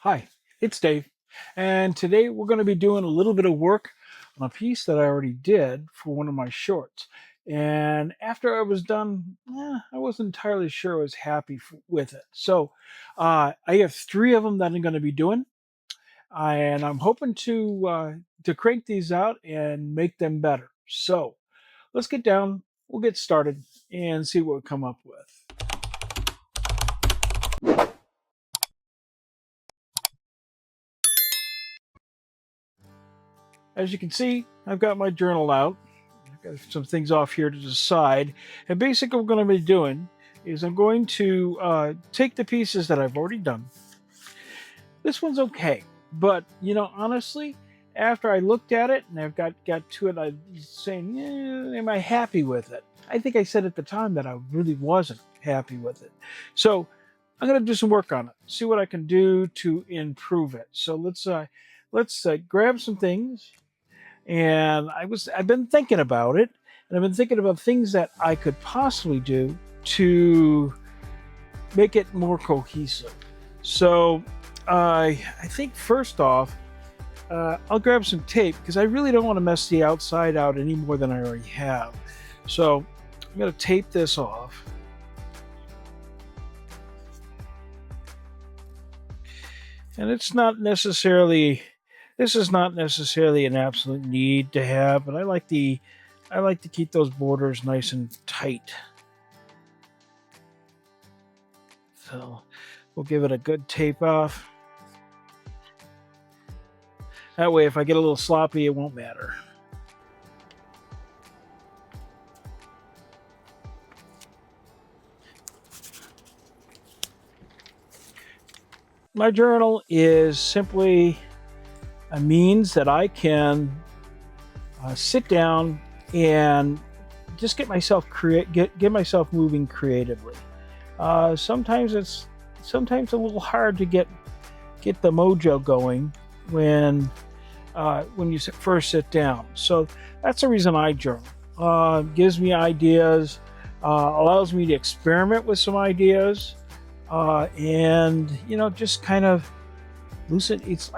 Hi, it's Dave, and today we're going to be doing a little bit of work on a piece that I already did for one of my shorts. And after I was done, I wasn't entirely sure I was happy with it. So I have three of them that I'm going to be doing, and I'm hoping to crank these out and make them better. So let's get down, we'll get started, and see what we come up with. As you can see, I've got my journal out. I've got some things off here to the side. And basically what I'm going to be doing is I'm going to take the pieces that I've already done. This one's okay. But, honestly, after I looked at it and I've got to it, I was saying, am I happy with it? I think I said at the time that I really wasn't happy with it. So I'm going to do some work on it, see what I can do to improve it. So let's grab some things. And I've been thinking about it, and I've been thinking about things that I could possibly do to make it more cohesive. So I think first off, I'll grab some tape because I really don't want to mess the outside out any more than I already have. So I'm going to tape this off. And this is not necessarily an absolute need to have, but I like to keep those borders nice and tight. So we'll give it a good tape off. That way, if I get a little sloppy, it won't matter. My journal is simply a means that I can sit down and just get myself moving creatively. Sometimes it's a little hard to get the mojo going when you first sit down. So that's the reason I journal. Gives me ideas, allows me to experiment with some ideas, and just kind of loosen. It's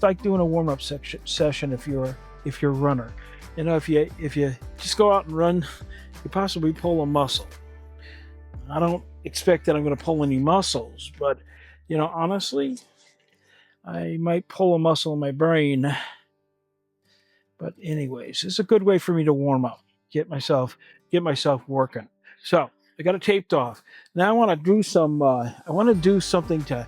like doing a warm-up session if you're a runner. If you just go out and run, you possibly pull a muscle. I don't expect that I'm going to pull any muscles, but honestly, I might pull a muscle in my brain. But anyways, it's a good way for me to warm up, get myself working. So I got it taped off. Now I want to do something to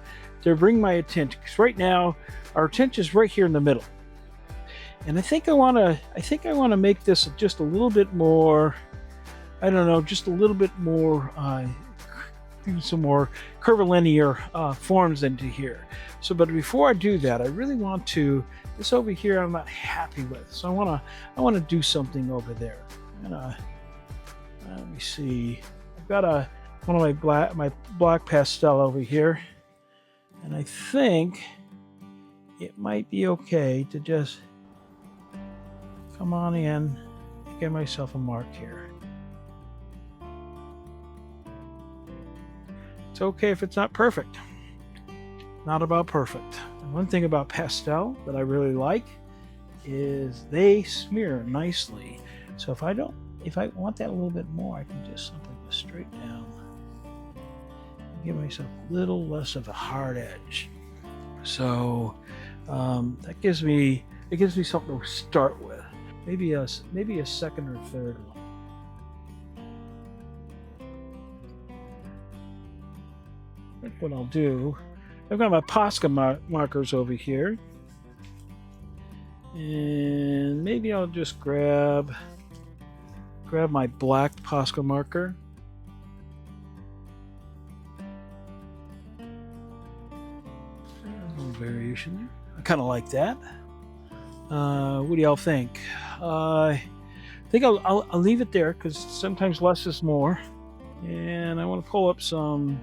bring my attention, because right now our attention is right here in the middle. And I think I want to make this just a little bit more, I don't know, just a little bit more, do some more curvilinear forms into here. So, but before I do that, I really want to, this over here I'm not happy with. So I want to do something over there. Let me see. I've got one of my black pastel over here. And I think it might be okay to just come on in and get myself a mark here. It's okay if it's not perfect. Not about perfect. And one thing about pastel that I really like is they smear nicely. So if I want that a little bit more, I can just simply go straight down. Give myself a little less of a hard edge. So that gives me something to start with. Maybe a second or third one. That's what I'll do. I've got my Posca markers over here. And maybe I'll just grab my black Posca marker. Variation there. I kind of like that. What do y'all think? I think I'll leave it there because sometimes less is more. And I want to pull up some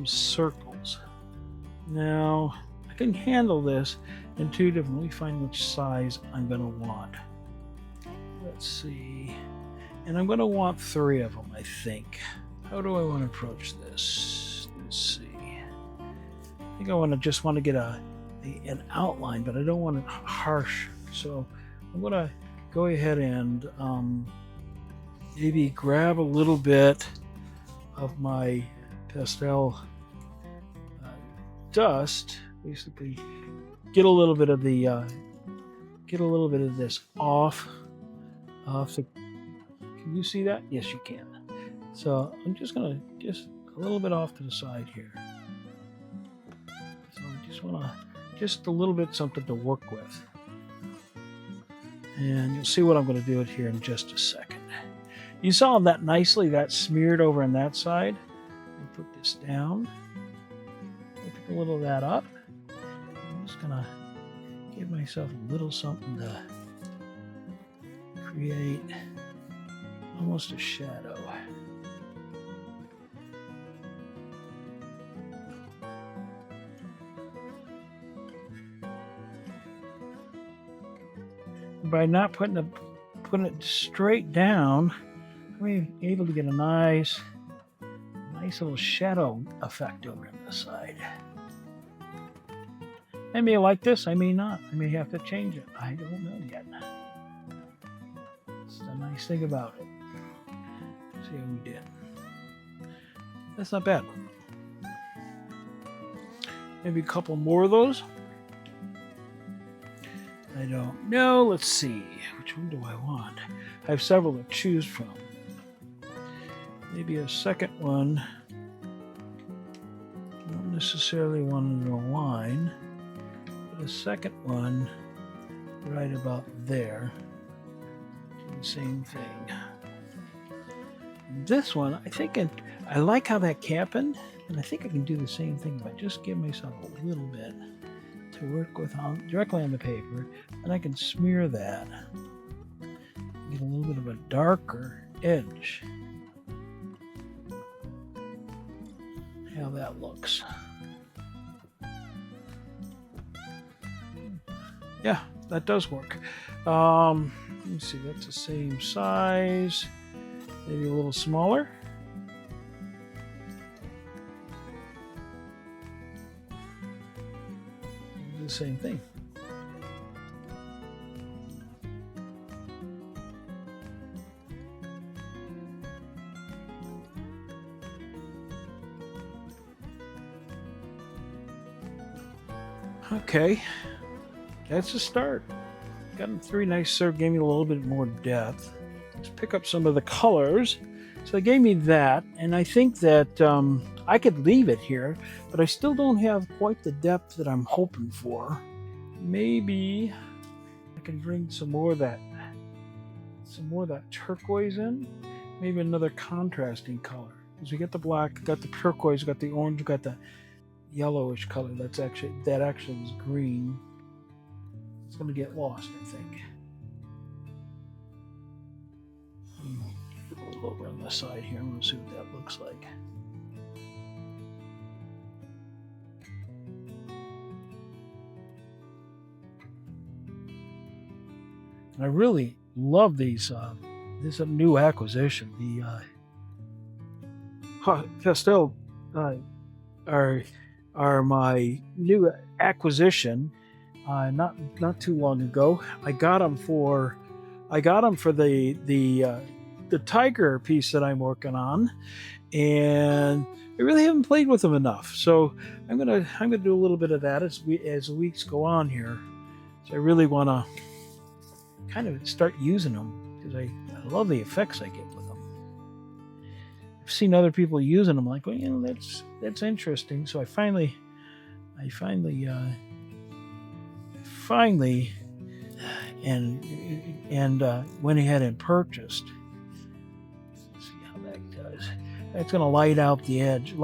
circles. Now I can handle this in two different. Let me find which size I'm going to want. Let's see. And I'm going to want three of them, I think. How do I want to approach this? Let's see. think I just want to get an outline, but I don't want it harsh. So I'm going to go ahead and maybe grab a little bit of my pastel dust, basically get a little bit of this off the. Can you see that? Yes, you can. So I'm just gonna a little bit off to the side here. So I just want a little bit something to work with, and you'll see what I'm going to do it here in just a second. You saw that nicely, that smeared over on that side. I'll put this down. I'll pick a little of that up. I'm just gonna give myself a little something to create almost a shadow. By not putting it straight down, I'm able to get a nice little shadow effect over on this side. I may like this, I may not. I may have to change it. I don't know yet. That's the nice thing about it. See how we did. That's not bad. Maybe a couple more of those. I don't know. Let's see. Which one do I want? I have several to choose from. Maybe a second one. Not necessarily one in a line, but a second one right about there. Do the same thing. This one, I like how that happened, and I think I can do the same thing if I just give myself a little bit to work with directly on the paper, and I can smear that. Get a little bit of a darker edge. How that looks. Yeah, that does work. Let me see, that's the same size, maybe a little smaller. The same thing. Okay, that's a start. Got them three nice, so gave me a little bit more depth. Let's pick up some of the colors. So they gave me that, and I think that I could leave it here, but I still don't have quite the depth that I'm hoping for. Maybe I can bring some more of that turquoise in. Maybe another contrasting color. Because we got the black, got the turquoise, got the orange, got the yellowish color. That actually is green. It's going to get lost, I think. A little over on the side here. I'm going to see what that looks like. I really love these. This is a new acquisition. The pastel are my new acquisition. Not too long ago, I got them for the tiger piece that I'm working on, and I really haven't played with them enough. So I'm gonna do a little bit of that as the weeks go on here. So I really want to kind of start using them because I love the effects I get with them. I've seen other people using them, like, well, you know, that's interesting. So I finally went ahead and purchased. Let's see how that does. It's going to lighten out the edge.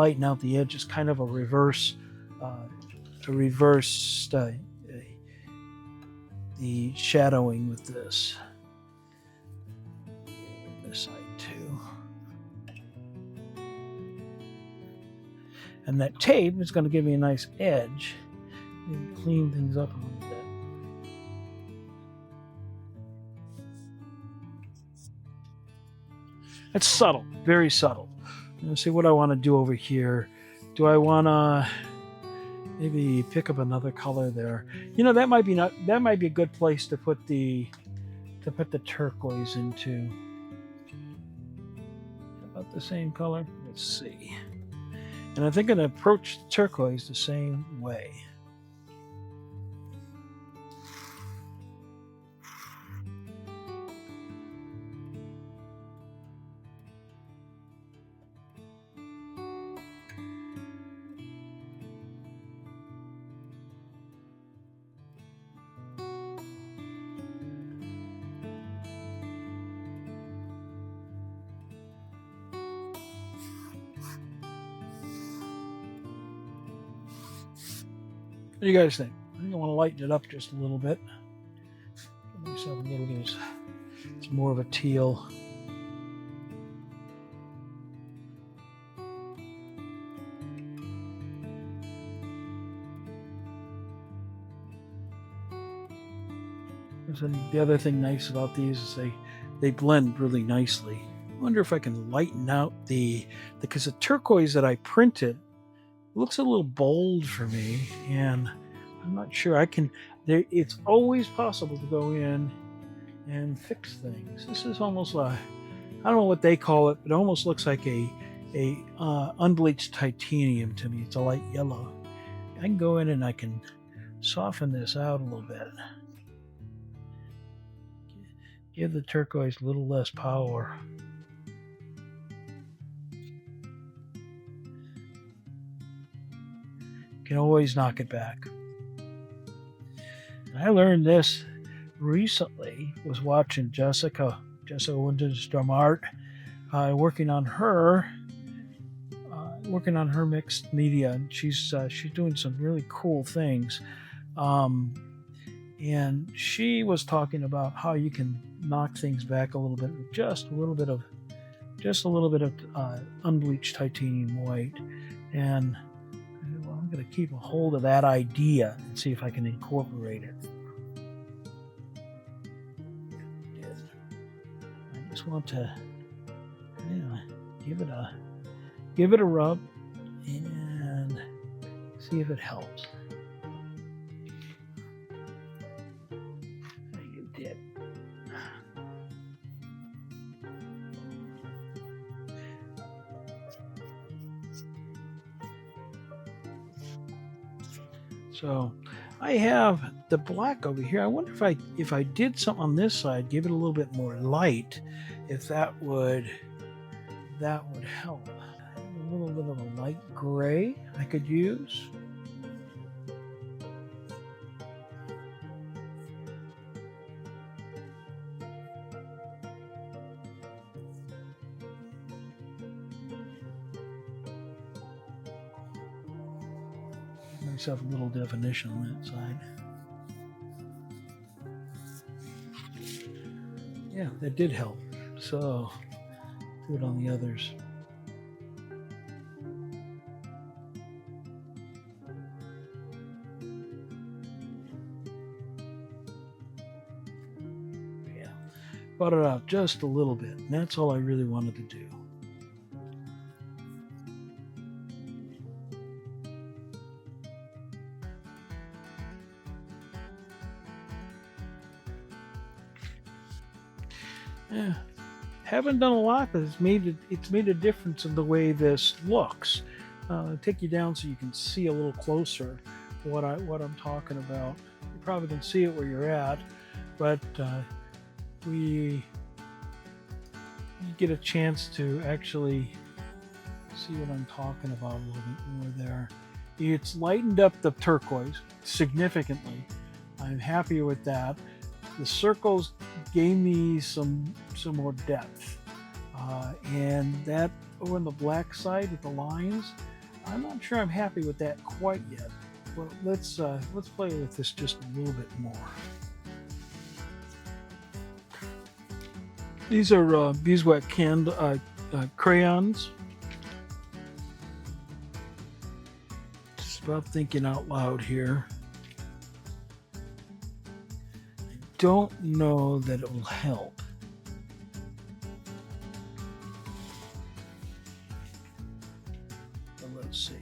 It's kind of a reverse the shadowing with this side too. And that tape is going to give me a nice edge and clean things up a little bit. It's subtle, very subtle. Let's see what I want to do over here. Do I want to maybe pick up another color there. You know, that might be a good place to put the turquoise into. About the same color. Let's see. And I think I'm going to approach turquoise the same way. What do you guys think? I think I want to lighten it up just a little bit. Give myself a little bit. It's more of a teal. The other thing nice about these is they blend really nicely. I wonder if I can lighten out because the turquoise that I printed looks a little bold for me, and I'm not sure I can. It's always possible to go in and fix things. This is almost I don't know what they call it, but it almost looks like a unbleached titanium to me. It's a light yellow. I can go in and I can soften this out a little bit. Give the turquoise a little less power. Can always knock it back. I learned this recently. Was watching Jessica Windenstorm Art, working on her mixed media, and she's doing some really cool things. And she was talking about how you can knock things back a little bit with just a little bit of unbleached titanium white, and I'm going to keep a hold of that idea and see if I can incorporate it. I just want to give it a rub and see if it helps. You did. So I have the black over here. I wonder if I did something on this side, give it a little bit more light, if that would help. A little bit of a light gray I could use. Give myself a little definition on that side. Yeah, that did help. So do it on the others. Yeah, brought it out just a little bit, and that's all I really wanted to do. Yeah, haven't done a lot, but it's made a difference in the way this looks. I'll take you down so you can see a little closer what I'm talking about. You probably can see it where you're at, but you get a chance to actually see what I'm talking about a little bit more there. It's lightened up the turquoise significantly. I'm happy with that. The circles gave me some more depth, and that over on the black side with the lines, I'm not sure I'm happy with that quite yet. But let's play with this just a little bit more. These are beeswax crayons. Just about thinking out loud here. Don't know that it will help. But let's see.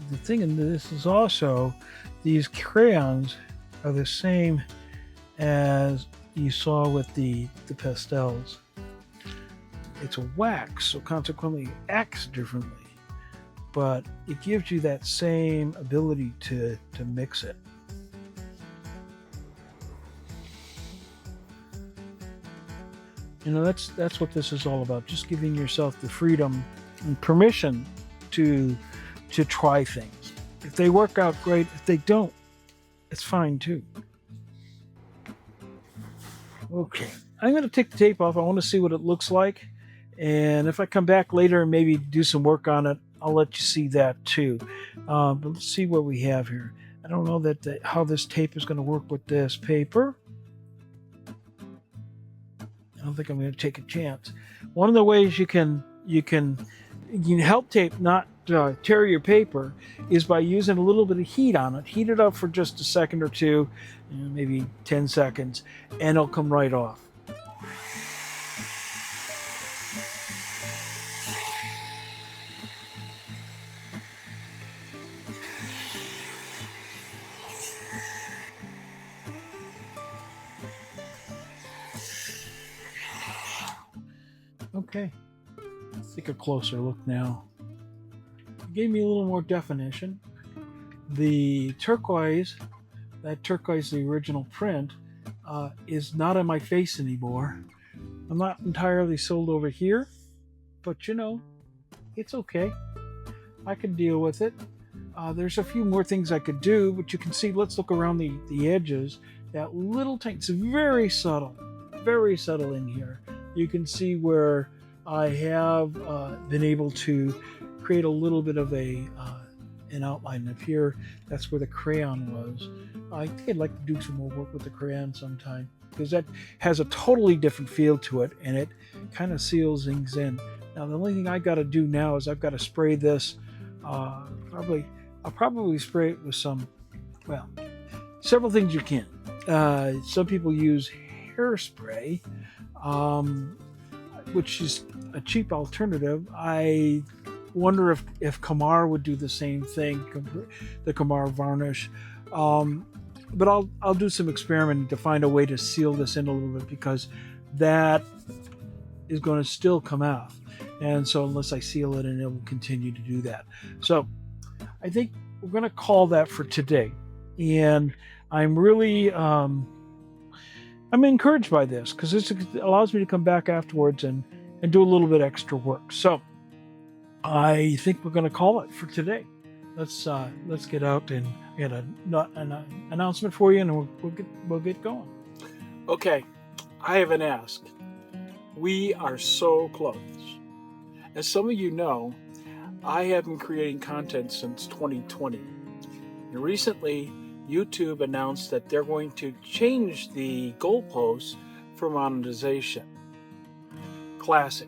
the thing in this is also these crayons are the same as you saw with the pastels. It's a wax, so consequently it acts differently, but it gives you that same ability to mix it. You know, that's what this is all about, just giving yourself the freedom and permission to try things. If they work out, great. If they don't, it's fine too. Okay, I'm going to take the tape off. I want to see what it looks like, and if I come back later and maybe do some work on it, I'll let you see that too. But let's see what we have here. I don't know how this tape is going to work with this paper. I don't think I'm going to take a chance. One of the ways you can help tape not tear your paper is by using a little bit of heat on it. Heat it up for just a second or two, maybe 10 seconds, and it'll come right off. Okay, let's take a closer look now. It gave me a little more definition. The turquoise, the original print, is not on my face anymore. I'm not entirely sold over here, but you know, it's okay. I can deal with it. There's a few more things I could do, but you can see, let's look around the edges. That little tiny, it's very subtle in here. You can see where I have been able to create a little bit of an outline up here. That's where the crayon was. I think I'd like to do some more work with the crayon sometime, because that has a totally different feel to it, and it kind of seals things in. Now the only thing I got to do now is I've got to spray this. I'll probably spray it with several things you can. Some people use hairspray, which is a cheap alternative. I wonder if Kamar would do the same thing, the Kamar varnish. But I'll do some experimenting to find a way to seal this in a little bit, because that is going to still come out. And so unless I seal it, and it will continue to do that. So I think we're going to call that for today. And I'm really I'm encouraged by this, because this allows me to come back afterwards and do a little bit extra work. So I think we're going to call it for today. Let's get out and get an announcement for you, and we'll get going. Okay, I have an ask. We are so close. As some of you know, I have been creating content since 2020. And recently, YouTube announced that they're going to change the goalposts for monetization. Classic.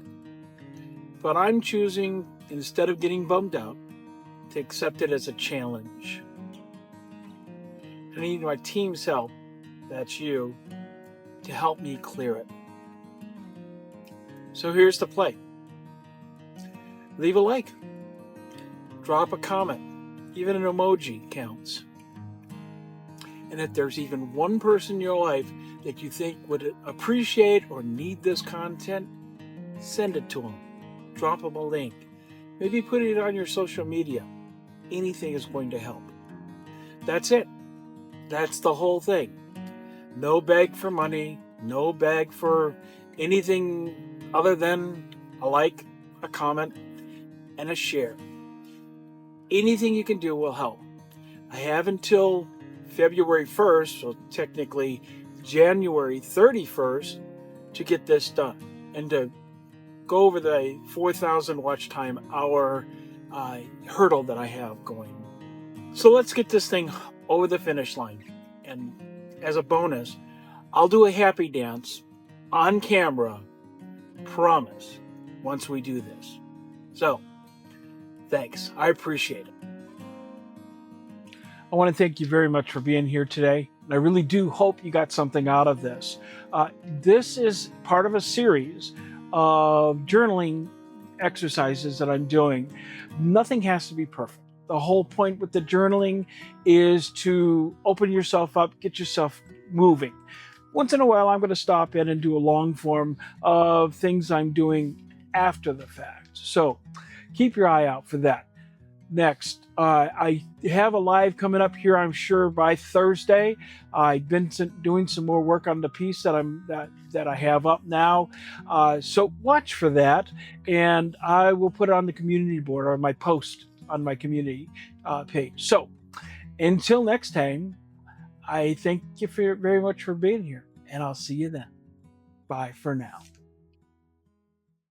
But I'm choosing, instead of getting bummed out, to accept it as a challenge. I need my team's help, that's you, to help me clear it. So here's the play. Leave a like. Drop a comment. Even an emoji counts. And if there's even one person in your life that you think would appreciate or need this content, send it to them. Drop them a link. Maybe put it on your social media. Anything is going to help. That's it. That's the whole thing. No beg for money. No beg for anything other than a like, a comment, and a share. Anything you can do will help. I have until February 1st, so technically January 31st, to get this done and to go over the 4,000 watch time hour hurdle that I have going. So let's get this thing over the finish line. And as a bonus, I'll do a happy dance on camera, promise, once we do this. So, thanks. I appreciate it. I want to thank you very much for being here today. I really do hope you got something out of this. This is part of a series of journaling exercises that I'm doing. Nothing has to be perfect. The whole point with the journaling is to open yourself up, get yourself moving. Once in a while, I'm going to stop in and do a long form of things I'm doing after the fact. So keep your eye out for that. Next, I have a live coming up here, I'm sure, by Thursday. I've been doing some more work on the piece that I have up now. So watch for that, and I will put it on the community board or my post on my community page. So until next time, I thank you very much for being here, and I'll see you then. Bye for now.